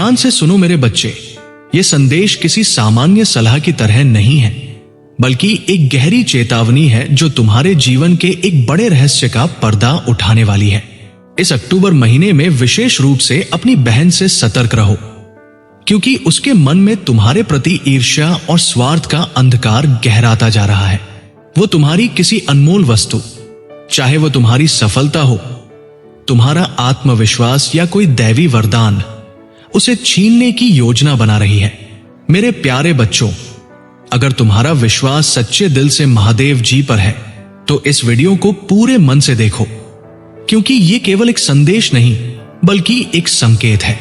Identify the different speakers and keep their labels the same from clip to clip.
Speaker 1: ध्यान से सुनो मेरे बच्चे, ये संदेश किसी सामान्य सलाह की तरह नहीं है, बल्कि एक गहरी चेतावनी है जो तुम्हारे जीवन के एक बड़े रहस्य का पर्दा उठाने वाली है। इस अक्टूबर महीने में विशेष रूप से अपनी बहन से सतर्क रहो, क्योंकि उसके मन में तुम्हारे प्रति ईर्ष्या और स्वार्थ का अंधकार गहराता जा रहा है। वो तुम्हारी किसी अनमोल वस्तु, चाहे वो तुम्हारी सफलता हो, तुम्हारा आत्मविश्वास या कोई दैवी वरदान, उसे छीनने की योजना बना रही है। मेरे प्यारे बच्चों, अगर तुम्हारा विश्वास सच्चे दिल से महादेव जी पर है तो इस वीडियो को पूरे मन से देखो, क्योंकि ये केवल एक संदेश नहीं बल्कि एक संकेत है।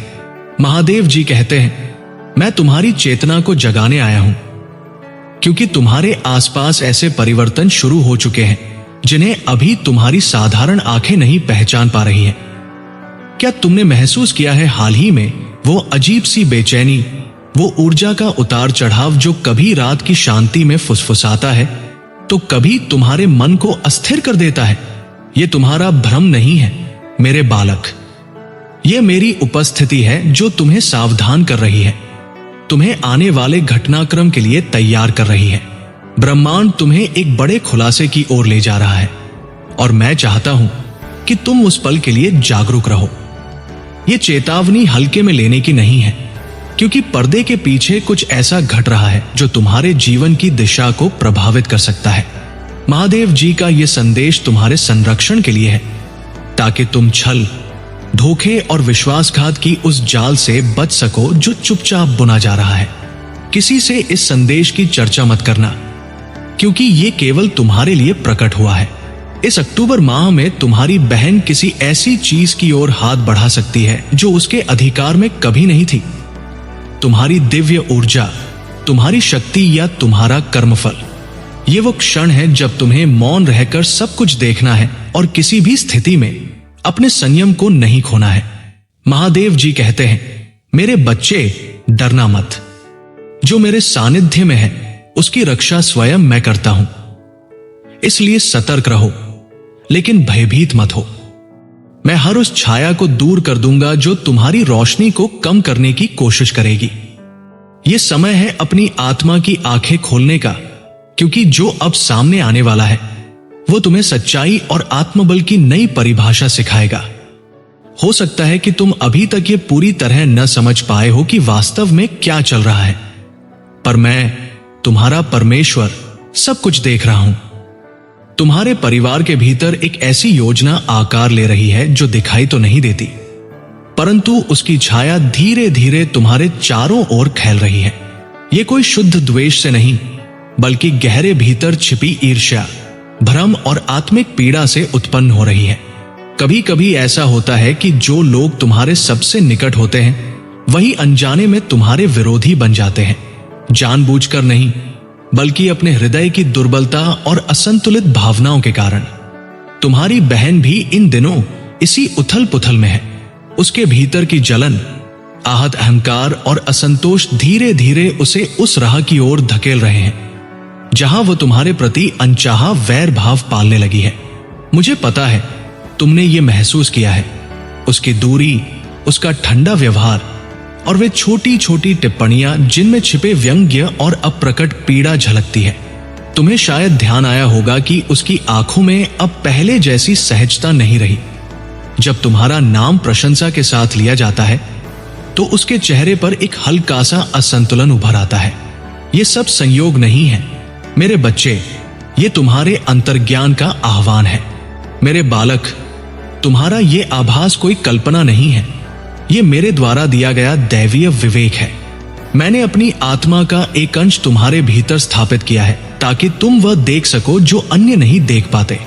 Speaker 1: महादेव जी कहते हैं, मैं तुम्हारी चेतना को जगाने आया हूं, क्योंकि तुम्हारे आसपास ऐसे परिवर्तन शुरू हो चुके हैं जिन्हें अभी तुम्हारी साधारण आंखें नहीं पहचान पा रही हैं। क्या तुमने महसूस किया है हाल ही में वो अजीब सी बेचैनी, वो ऊर्जा का उतार चढ़ाव जो कभी रात की शांति में फुसफुसाता है तो कभी तुम्हारे मन को अस्थिर कर देता है? ये तुम्हारा भ्रम नहीं है मेरे बालक, ये मेरी उपस्थिति है जो तुम्हें सावधान कर रही है, तुम्हें आने वाले घटनाक्रम के लिए तैयार कर रही है। ब्रह्मांड तुम्हें एक बड़े खुलासे की ओर ले जा रहा है और मैं चाहता हूं कि तुम उस पल के लिए जागरूक रहो। यह चेतावनी हल्के में लेने की नहीं है, क्योंकि पर्दे के पीछे कुछ ऐसा घट रहा है जो तुम्हारे जीवन की दिशा को प्रभावित कर सकता है। महादेव जी का यह संदेश तुम्हारे संरक्षण के लिए है, ताकि तुम छल, धोखे और विश्वासघात की उस जाल से बच सको जो चुपचाप बुना जा रहा है। किसी से इस संदेश की चर्चा मत करना, क्योंकि ये केवल तुम्हारे लिए प्रकट हुआ है। इस अक्टूबर माह में तुम्हारी बहन किसी ऐसी चीज की ओर हाथ बढ़ा सकती है जो उसके अधिकार में कभी नहीं थी। तुम्हारी दिव्य ऊर्जा, तुम्हारी शक्ति या तुम्हारा कर्मफल। ये वो क्षण है जब तुम्हें मौन रहकर सब कुछ देखना है और किसी भी स्थिति में अपने संयम को नहीं खोना है। महादेव जी कहते हैं, मेरे बच्चे डरना मत, जो मेरे सानिध्य में है उसकी रक्षा स्वयं मैं करता हूं। इसलिए सतर्क रहो, लेकिन भयभीत मत हो। मैं हर उस छाया को दूर कर दूंगा जो तुम्हारी रोशनी को कम करने की कोशिश करेगी। यह समय है अपनी आत्मा की आंखें खोलने का, क्योंकि जो अब सामने आने वाला है वो तुम्हें सच्चाई और आत्मबल की नई परिभाषा सिखाएगा। हो सकता है कि तुम अभी तक ये पूरी तरह न समझ पाए हो कि वास्तव में क्या चल रहा है, पर मैं, तुम्हारा परमेश्वर, सब कुछ देख रहा हूं। तुम्हारे परिवार के भीतर एक ऐसी योजना आकार ले रही है जो दिखाई तो नहीं देती, परंतु उसकी छाया धीरे धीरे तुम्हारे चारों ओर फैल रही है। यह कोई शुद्ध द्वेष से नहीं, बल्कि गहरे भीतर छिपी ईर्ष्या, भ्रम और आत्मिक पीड़ा से उत्पन्न हो रही है। कभी कभी ऐसा होता है कि जो लोग तुम्हारे सबसे निकट होते हैं वही अनजाने में तुम्हारे विरोधी बन जाते हैं, जानबूझकर नहीं, बल्कि अपने हृदय की दुर्बलता और असंतुलित भावनाओं के कारण। तुम्हारी बहन भी इन दिनों इसी उथल पुथल में है। उसके भीतर की जलन, आहत अहंकार और असंतोष धीरे धीरे उसे उस राह की ओर धकेल रहे हैं जहां वो तुम्हारे प्रति अनचाहा वैर भाव पालने लगी है। मुझे पता है तुमने ये महसूस किया है, उसकी दूरी, उसका ठंडा व्यवहार और वे छोटी छोटी टिप्पणियां जिनमें छिपे व्यंग्य और अप्रकट पीड़ा झलकती है। तुम्हें शायद ध्यान आया होगा कि उसकी आंखों में अब पहले जैसी सहजता नहीं रही। जब तुम्हारा नाम प्रशंसा के साथ लिया जाता है तो उसके चेहरे पर एक हल्का सा असंतुलन उभर आता है। यह सब संयोग नहीं है मेरे बच्चे, ये तुम्हारे अंतर्ज्ञान का आह्वान है। मेरे बालक, तुम्हारा ये आभास कोई कल्पना नहीं है, ये मेरे द्वारा दिया गया दैवीय विवेक है। मैंने अपनी आत्मा का एक अंश तुम्हारे भीतर स्थापित किया है ताकि तुम वह देख सको जो अन्य नहीं देख पाते।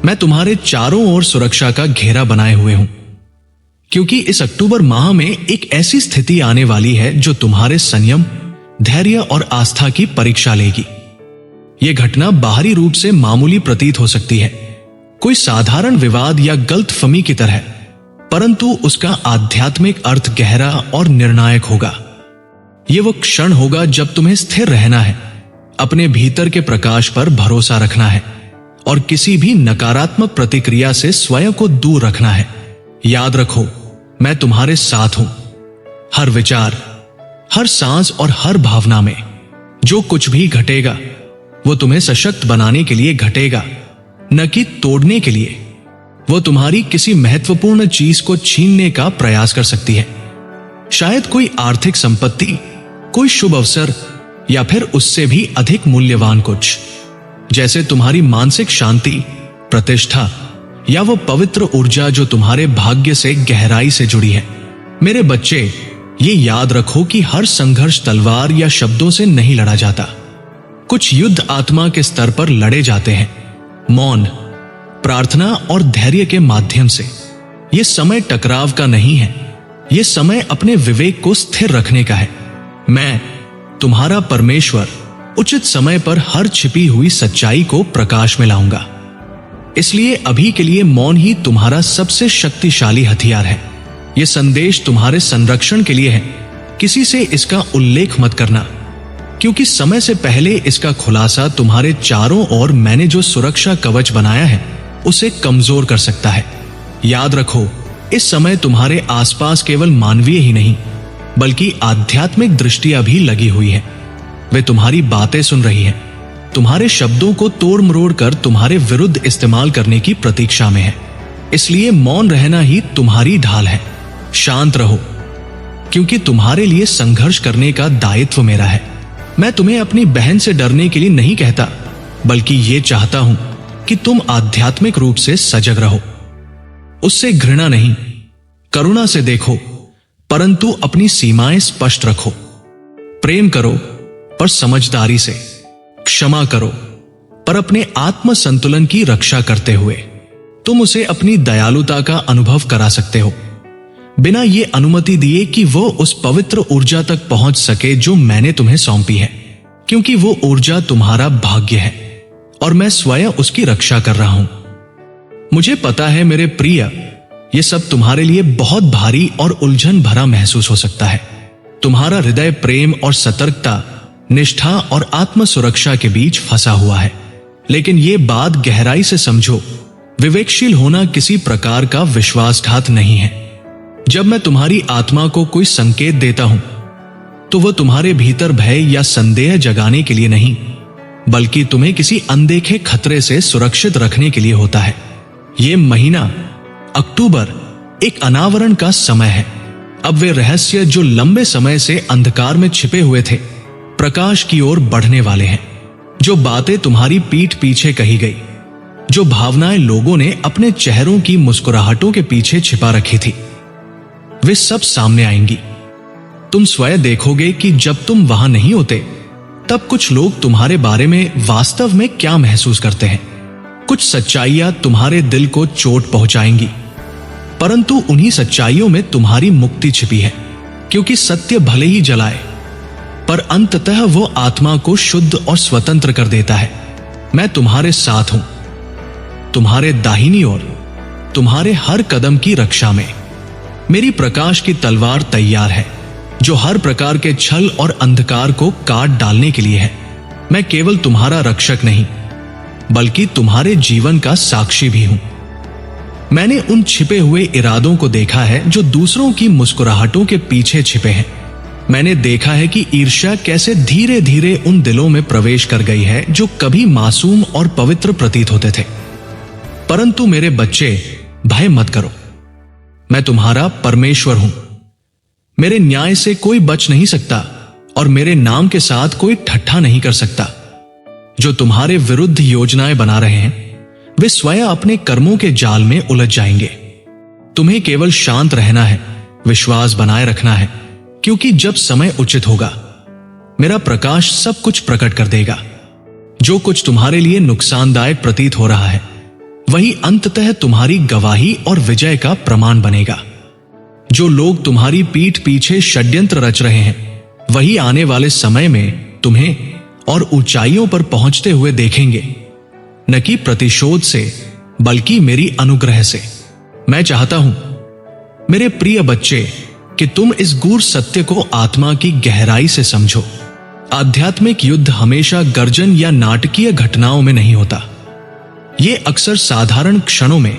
Speaker 1: मैं तुम्हारे चारों ओर सुरक्षा का घेरा बनाए हुए हूं, क्योंकि इस अक्टूबर माह में एक ऐसी स्थिति आने वाली है जो तुम्हारे संयम, धैर्य और आस्था की परीक्षा लेगी। यह घटना बाहरी रूप से मामूली प्रतीत हो सकती है, कोई साधारण विवाद या गलतफहमी की तरह, परंतु उसका आध्यात्मिक अर्थ गहरा और निर्णायक होगा। यह वो क्षण होगा जब तुम्हें स्थिर रहना है, अपने भीतर के प्रकाश पर भरोसा रखना है और किसी भी नकारात्मक प्रतिक्रिया से स्वयं को दूर रखना है। याद रखो, मैं तुम्हारे साथ हूं। हर विचार, हर सांस और हर भावना में जो कुछ भी घटेगा वो तुम्हें सशक्त बनाने के लिए घटेगा, न कि तोड़ने के लिए। वो तुम्हारी किसी महत्वपूर्ण चीज को छीनने का प्रयास कर सकती है, शायद कोई आर्थिक संपत्ति, कोई शुभ अवसर, या फिर उससे भी अधिक मूल्यवान कुछ, जैसे तुम्हारी मानसिक शांति, प्रतिष्ठा, या वो पवित्र ऊर्जा जो तुम्हारे भाग्य से गहराई से जुड़ी है। मेरे बच्चे, ये याद रखो कि हर संघर्ष तलवार या शब्दों से नहीं लड़ा जाता। कुछ युद्ध आत्मा के स्तर पर लड़े जाते हैं, मौन, प्रार्थना और धैर्य के माध्यम से। यह समय टकराव का नहीं है, यह समय अपने विवेक को स्थिर रखने का है। मैं, तुम्हारा परमेश्वर, उचित समय पर हर छिपी हुई सच्चाई को प्रकाश में लाऊंगा। इसलिए अभी के लिए मौन ही तुम्हारा सबसे शक्तिशाली हथियार है। यह संदेश तुम्हारे संरक्षण के लिए है। किसी से इसका उल्लेख मत करना, क्योंकि समय से पहले इसका खुलासा तुम्हारे चारों ओर मैंने जो सुरक्षा कवच बनाया है उसे कमजोर कर सकता है। याद रखो, इस समय तुम्हारे आसपास केवल मानवीय ही नहीं बल्कि आध्यात्मिक दृष्टियां भी लगी हुई है। वे तुम्हारी बातें सुन रही हैं, तुम्हारे शब्दों को तोड़ मरोड़ कर तुम्हारे विरुद्ध इस्तेमाल करने की प्रतीक्षा में है। इसलिए मौन रहना ही तुम्हारी ढाल है। शांत रहो, क्योंकि तुम्हारे लिए संघर्ष करने का दायित्व मेरा है। मैं तुम्हें अपनी बहन से डरने के लिए नहीं कहता, बल्कि ये चाहता हूं कि तुम आध्यात्मिक रूप से सजग रहो। उससे घृणा नहीं, करुणा से देखो, परंतु अपनी सीमाएं स्पष्ट रखो। प्रेम करो पर समझदारी से, क्षमा करो पर अपने आत्म संतुलन की रक्षा करते हुए। तुम उसे अपनी दयालुता का अनुभव करा सकते हो, बिना ये अनुमति दिए कि वो उस पवित्र ऊर्जा तक पहुंच सके जो मैंने तुम्हें सौंपी है, क्योंकि वो ऊर्जा तुम्हारा भाग्य है और मैं स्वयं उसकी रक्षा कर रहा हूं। मुझे पता है मेरे प्रिय, ये सब तुम्हारे लिए बहुत भारी और उलझन भरा महसूस हो सकता है। तुम्हारा हृदय प्रेम और सतर्कता, निष्ठा और आत्म सुरक्षा के बीच फंसा हुआ है। लेकिन ये बात गहराई से समझो, विवेकशील होना किसी प्रकार का विश्वासघात नहीं है। जब मैं तुम्हारी आत्मा को कोई संकेत देता हूं तो वह तुम्हारे भीतर भय या संदेह जगाने के लिए नहीं, बल्कि तुम्हें किसी अनदेखे खतरे से सुरक्षित रखने के लिए होता है। यह महीना अक्टूबर एक अनावरण का समय है। अब वे रहस्य जो लंबे समय से अंधकार में छिपे हुए थे, प्रकाश की ओर बढ़ने वाले हैं। जो बातें तुम्हारी पीठ पीछे कही गई, जो भावनाएं लोगों ने अपने चेहरों की मुस्कुराहटों के पीछे छिपा रखी थी, वे सब सामने आएंगी। तुम स्वयं देखोगे कि जब तुम वहां नहीं होते तब कुछ लोग तुम्हारे बारे में वास्तव में क्या महसूस करते हैं। कुछ सच्चाइयां तुम्हारे दिल को चोट पहुंचाएंगी, परंतु उन्हीं सच्चाइयों में तुम्हारी मुक्ति छिपी है, क्योंकि सत्य भले ही जलाए पर अंततः वो आत्मा को शुद्ध और स्वतंत्र कर देता है। मैं तुम्हारे साथ हूं, तुम्हारे दाहिनी ओर, तुम्हारे हर कदम की रक्षा में। मेरी प्रकाश की तलवार तैयार है, जो हर प्रकार के छल और अंधकार को काट डालने के लिए है। मैं केवल तुम्हारा रक्षक नहीं, बल्कि तुम्हारे जीवन का साक्षी भी हूं। मैंने उन छिपे हुए इरादों को देखा है जो दूसरों की मुस्कुराहटों के पीछे छिपे हैं। मैंने देखा है कि ईर्ष्या कैसे धीरे धीरे उन दिलों में प्रवेश कर गई है जो कभी मासूम और पवित्र प्रतीत होते थे। परंतु मेरे बच्चे, भय मत करो, मैं तुम्हारा परमेश्वर हूं। मेरे न्याय से कोई बच नहीं सकता और मेरे नाम के साथ कोई ठट्ठा नहीं कर सकता। जो तुम्हारे विरुद्ध योजनाएं बना रहे हैं वे स्वयं अपने कर्मों के जाल में उलझ जाएंगे। तुम्हें केवल शांत रहना है, विश्वास बनाए रखना है, क्योंकि जब समय उचित होगा मेरा प्रकाश सब कुछ प्रकट कर देगा। जो कुछ तुम्हारे लिए नुकसानदायक प्रतीत हो रहा है वही अंततः तुम्हारी गवाही और विजय का प्रमाण बनेगा। जो लोग तुम्हारी पीठ पीछे षड्यंत्र रच रहे हैं वही आने वाले समय में तुम्हें और ऊंचाइयों पर पहुंचते हुए देखेंगे, न कि प्रतिशोध से बल्कि मेरी अनुग्रह से। मैं चाहता हूं मेरे प्रिय बच्चे कि तुम इस गूढ़ सत्य को आत्मा की गहराई से समझो। आध्यात्मिक युद्ध हमेशा गर्जन या नाटकीय घटनाओं में नहीं होता। यह अक्सर साधारण क्षणों में,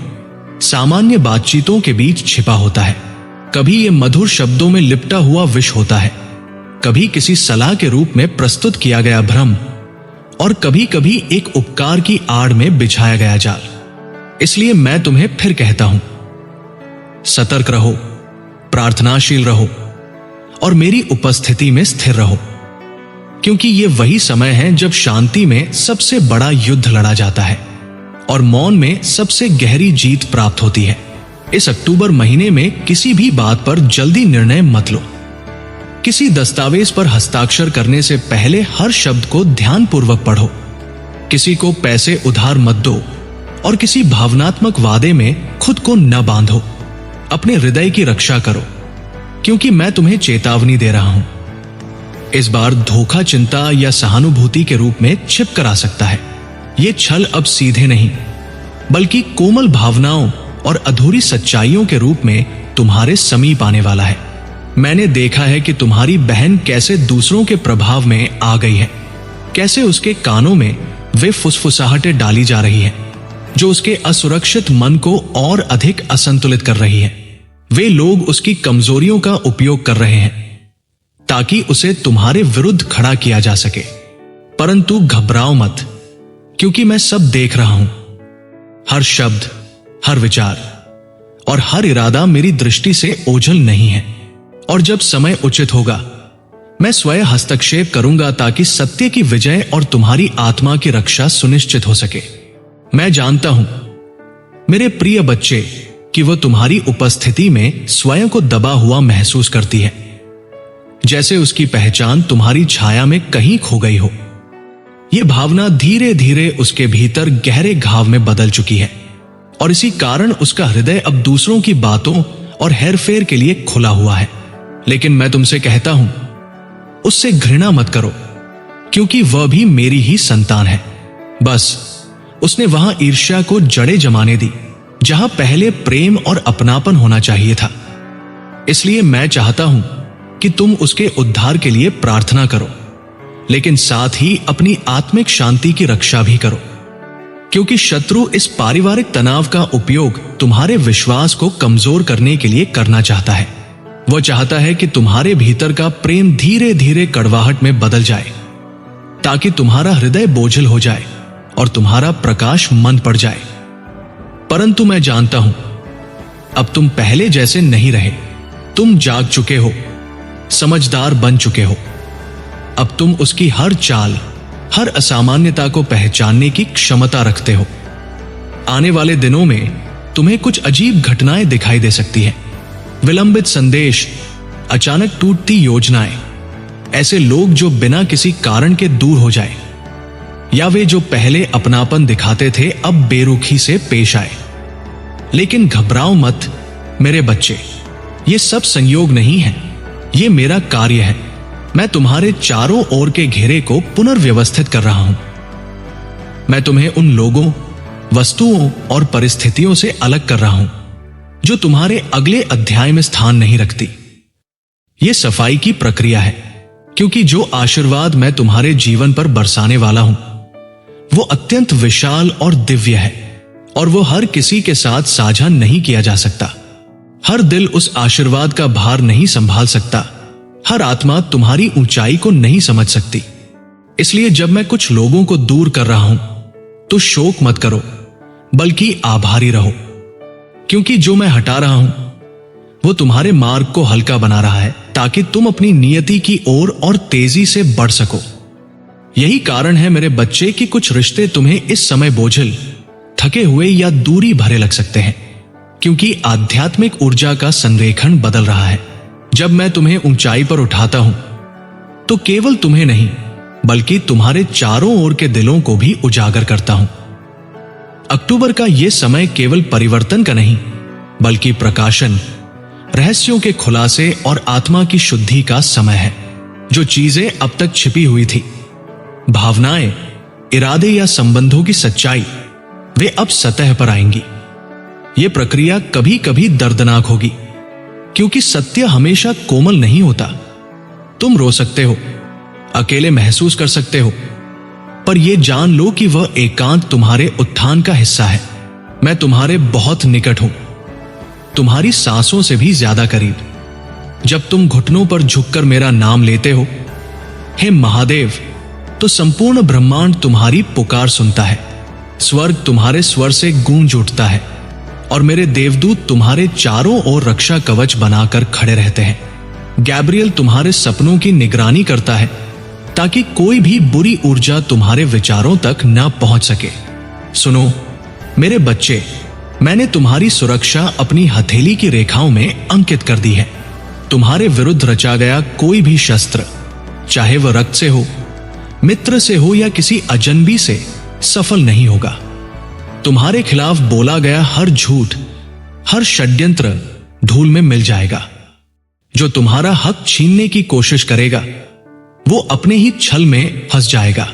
Speaker 1: सामान्य बातचीतों के बीच छिपा होता है। कभी ये मधुर शब्दों में लिपटा हुआ विष होता है, कभी किसी सलाह के रूप में प्रस्तुत किया गया भ्रम, और कभी कभी एक उपकार की आड़ में बिछाया गया जाल। इसलिए मैं तुम्हें फिर कहता हूं, सतर्क रहो, प्रार्थनाशील रहो और मेरी उपस्थिति में स्थिर रहो, क्योंकि ये वही समय है जब शांति में सबसे बड़ा युद्ध लड़ा जाता है और मौन में सबसे गहरी जीत प्राप्त होती है। इस अक्टूबर महीने में किसी भी बात पर जल्दी निर्णय मत लो। किसी दस्तावेज पर हस्ताक्षर करने से पहले हर शब्द को ध्यानपूर्वक पढ़ो। किसी को पैसे उधार मत दो और किसी भावनात्मक वादे में खुद को न बांधो। अपने हृदय की रक्षा करो, क्योंकि मैं तुम्हें चेतावनी दे रहा हूं। इस बार धोखा चिंता या सहानुभूति के रूप में छिप कर आ सकता है। यह छल अब सीधे नहीं, बल्कि कोमल भावनाओं और अधूरी सच्चाइयों के रूप में तुम्हारे समीप आने वाला है। मैंने देखा है कि तुम्हारी बहन कैसे दूसरों के प्रभाव में आ गई है, कैसे उसके कानों में वे फुसफुसाहटें डाली जा रही हैं जो उसके असुरक्षित मन को और अधिक असंतुलित कर रही है। वे लोग उसकी कमजोरियों का उपयोग कर रहे हैं ताकि उसे तुम्हारे विरुद्ध खड़ा किया जा सके। परंतु घबराओ मत, क्योंकि मैं सब देख रहा हूं। हर शब्द, हर विचार और हर इरादा मेरी दृष्टि से ओझल नहीं है, और जब समय उचित होगा मैं स्वयं हस्तक्षेप करूंगा ताकि सत्य की विजय और तुम्हारी आत्मा की रक्षा सुनिश्चित हो सके। मैं जानता हूं मेरे प्रिय बच्चे कि वह तुम्हारी उपस्थिति में स्वयं को दबा हुआ महसूस करती है, जैसे उसकी पहचान तुम्हारी छाया में कहीं खो गई हो। यह भावना धीरे धीरे उसके भीतर गहरे घाव में बदल चुकी है, और इसी कारण उसका हृदय अब दूसरों की बातों और हेरफेर के लिए खुला हुआ है। लेकिन मैं तुमसे कहता हूं, उससे घृणा मत करो, क्योंकि वह भी मेरी ही संतान है। बस उसने वहां ईर्ष्या को जड़ें जमाने दी जहां पहले प्रेम और अपनापन होना चाहिए था। इसलिए मैं चाहता हूं कि तुम उसके उद्धार के लिए प्रार्थना करो, लेकिन साथ ही अपनी आत्मिक शांति की रक्षा भी करो, क्योंकि शत्रु इस पारिवारिक तनाव का उपयोग तुम्हारे विश्वास को कमजोर करने के लिए करना चाहता है। वह चाहता है कि तुम्हारे भीतर का प्रेम धीरे धीरे कड़वाहट में बदल जाए, ताकि तुम्हारा हृदय बोझिल हो जाए और तुम्हारा प्रकाश मंद पड़ जाए। परंतु मैं जानता हूं अब तुम पहले जैसे नहीं रहे। तुम जाग चुके हो, समझदार बन चुके हो। अब तुम उसकी हर चाल, हर असामान्यता को पहचानने की क्षमता रखते हो। आने वाले दिनों में तुम्हें कुछ अजीब घटनाएं दिखाई दे सकती हैं। विलंबित संदेश, अचानक टूटती योजनाएं, ऐसे लोग जो बिना किसी कारण के दूर हो जाए, या वे जो पहले अपनापन दिखाते थे अब बेरुखी से पेश आए। लेकिन घबराओ मत मेरे बच्चे, ये सब संयोग नहीं है, ये मेरा कार्य है। मैं तुम्हारे चारों ओर के घेरे को पुनर्व्यवस्थित कर रहा हूं। मैं तुम्हें उन लोगों, वस्तुओं और परिस्थितियों से अलग कर रहा हूं जो तुम्हारे अगले अध्याय में स्थान नहीं रखती। यह सफाई की प्रक्रिया है, क्योंकि जो आशीर्वाद मैं तुम्हारे जीवन पर बरसाने वाला हूं वो अत्यंत विशाल और दिव्य है, और वो हर किसी के साथ साझा नहीं किया जा सकता। हर दिल उस आशीर्वाद का भार नहीं संभाल सकता, हर आत्मा तुम्हारी ऊंचाई को नहीं समझ सकती। इसलिए जब मैं कुछ लोगों को दूर कर रहा हूं तो शोक मत करो, बल्कि आभारी रहो, क्योंकि जो मैं हटा रहा हूं वो तुम्हारे मार्ग को हल्का बना रहा है, ताकि तुम अपनी नियति की ओर और तेजी से बढ़ सको। यही कारण है मेरे बच्चे कि कुछ रिश्ते तुम्हें इस समय बोझिल, थके हुए या दूरी भरे लग सकते हैं, क्योंकि आध्यात्मिक ऊर्जा का संरेखण बदल रहा है। जब मैं तुम्हें ऊंचाई पर उठाता हूं तो केवल तुम्हें नहीं, बल्कि तुम्हारे चारों ओर के दिलों को भी उजागर करता हूं। अक्टूबर का यह समय केवल परिवर्तन का नहीं, बल्कि प्रकाशन, रहस्यों के खुलासे और आत्मा की शुद्धि का समय है। जो चीजें अब तक छिपी हुई थी, भावनाएं, इरादे या संबंधों की सच्चाई, वे अब सतह पर आएंगी। यह प्रक्रिया कभी कभी दर्दनाक होगी, क्योंकि सत्य हमेशा कोमल नहीं होता। तुम रो सकते हो, अकेले महसूस कर सकते हो, पर यह जान लो कि वह एकांत तुम्हारे उत्थान का हिस्सा है। मैं तुम्हारे बहुत निकट हूं, तुम्हारी सांसों से भी ज्यादा करीब। जब तुम घुटनों पर झुककर मेरा नाम लेते हो, हे महादेव, तो संपूर्ण ब्रह्मांड तुम्हारी पुकार सुनता है। स्वर्ग तुम्हारे स्वर से गूंज उठता है और मेरे देवदूत तुम्हारे चारों ओर रक्षा कवच बनाकर खड़े रहते हैं। गैब्रियल तुम्हारे सपनों की निगरानी करता है ताकि कोई भी बुरी ऊर्जा तुम्हारे विचारों तक न पहुंच सके। सुनो मेरे बच्चे, मैंने तुम्हारी सुरक्षा अपनी हथेली की रेखाओं में अंकित कर दी है। तुम्हारे विरुद्ध रचा गया कोई भी शस्त्र, चाहे वह रक्त से हो, मित्र से हो या किसी अजनबी से, सफल नहीं होगा। तुम्हारे खिलाफ बोला गया हर झूठ, हर षड्यंत्र धूल में मिल जाएगा। जो तुम्हारा हक छीनने की कोशिश करेगा वो अपने ही छल में फंस जाएगा।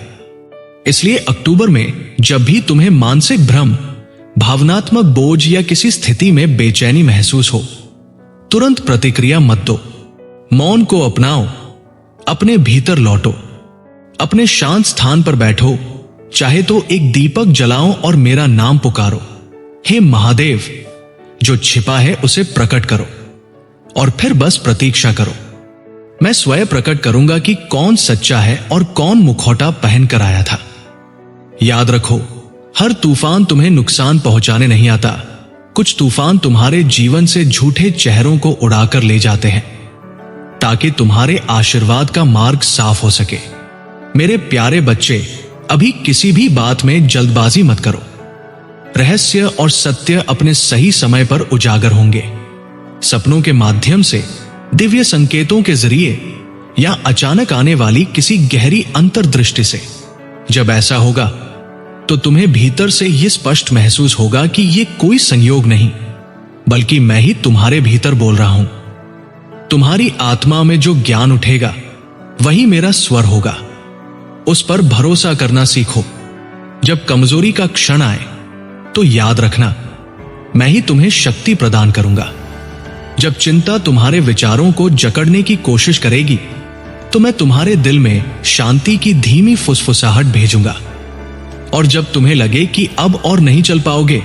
Speaker 1: इसलिए अक्टूबर में जब भी तुम्हें मानसिक भ्रम, भावनात्मक बोझ या किसी स्थिति में बेचैनी महसूस हो, तुरंत प्रतिक्रिया मत दो। मौन को अपनाओ, अपने भीतर लौटो, अपने शांत स्थान पर बैठो, चाहे तो एक दीपक जलाओ और मेरा नाम पुकारो, हे महादेव। जो छिपा है उसे प्रकट करो और फिर बस प्रतीक्षा करो। मैं स्वयं प्रकट करूंगा कि कौन सच्चा है और कौन मुखौटा पहन कर आया था। याद रखो, हर तूफान तुम्हें नुकसान पहुंचाने नहीं आता। कुछ तूफान तुम्हारे जीवन से झूठे चेहरों को उड़ाकर ले जाते हैं ताकि तुम्हारे आशीर्वाद का मार्ग साफ हो सके। मेरे प्यारे बच्चे, अभी किसी भी बात में जल्दबाजी मत करो। रहस्य और सत्य अपने सही समय पर उजागर होंगे। सपनों के माध्यम से, दिव्य संकेतों के जरिए या अचानक आने वाली किसी गहरी अंतर्दृष्टि से। जब ऐसा होगा तो तुम्हें भीतर से यह स्पष्ट महसूस होगा कि यह कोई संयोग नहीं, बल्कि मैं ही तुम्हारे भीतर बोल रहा हूं। तुम्हारी आत्मा में जो ज्ञान उठेगा वही मेरा स्वर होगा। उस पर भरोसा करना सीखो। जब कमजोरी का क्षण आए तो याद रखना, मैं ही तुम्हें शक्ति प्रदान करूंगा। जब चिंता तुम्हारे विचारों को जकड़ने की कोशिश करेगी तो मैं तुम्हारे दिल में शांति की धीमी फुसफुसाहट भेजूंगा। और जब तुम्हें लगे कि अब और नहीं चल पाओगे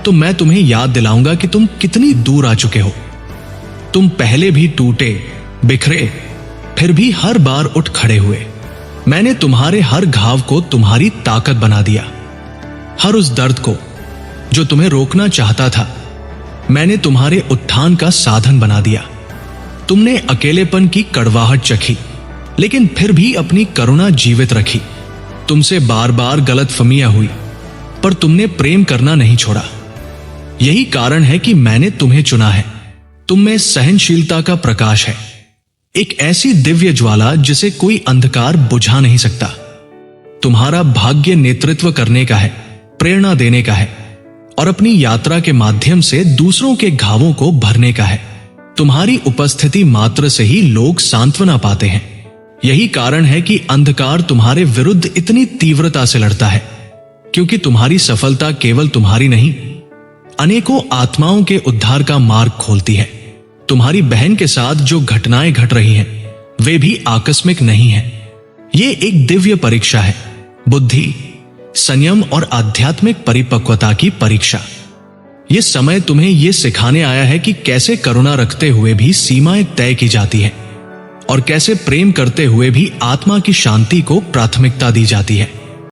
Speaker 1: तो मैं तुम्हें याद दिलाऊंगा कि तुम कितनी दूर आ चुके हो। तुम पहले भी टूटे, बिखरे, फिर भी हर बार उठ खड़े हुए। मैंने तुम्हारे हर घाव को तुम्हारी ताकत बना दिया। हर उस दर्द को जो तुम्हें रोकना चाहता था, मैंने तुम्हारे उत्थान का साधन बना दिया। तुमने अकेलेपन की कड़वाहट चखी, लेकिन फिर भी अपनी करुणा जीवित रखी। तुमसे बार बार गलतफहमियां हुई, पर तुमने प्रेम करना नहीं छोड़ा। यही कारण है कि मैंने तुम्हें चुना है। तुम में सहनशीलता का प्रकाश है, एक ऐसी दिव्य ज्वाला जिसे कोई अंधकार बुझा नहीं सकता। तुम्हारा भाग्य नेतृत्व करने का है, प्रेरणा देने का है और अपनी यात्रा के माध्यम से दूसरों के घावों को भरने का है। तुम्हारी उपस्थिति मात्र से ही लोग सांत्वना पाते हैं। यही कारण है कि अंधकार तुम्हारे विरुद्ध इतनी तीव्रता से लड़ता है, क्योंकि तुम्हारी सफलता केवल तुम्हारी नहीं, अनेकों आत्माओं के उद्धार का मार्ग खोलती है। तुम्हारी बहन के साथ जो घटनाएं घट रही हैं, वे भी आकस्मिक नहीं हैं। ये एक दिव्य परीक्षा है, बुद्धि, संयम और आध्यात्मिक परिपक्वता की परीक्षा। यह समय तुम्हें यह सिखाने आया है कि कैसे करुणा रखते हुए भी सीमाएं तय की जाती है और कैसे प्रेम करते हुए भी आत्मा की शांति को प्राथमिकता दी जाती है।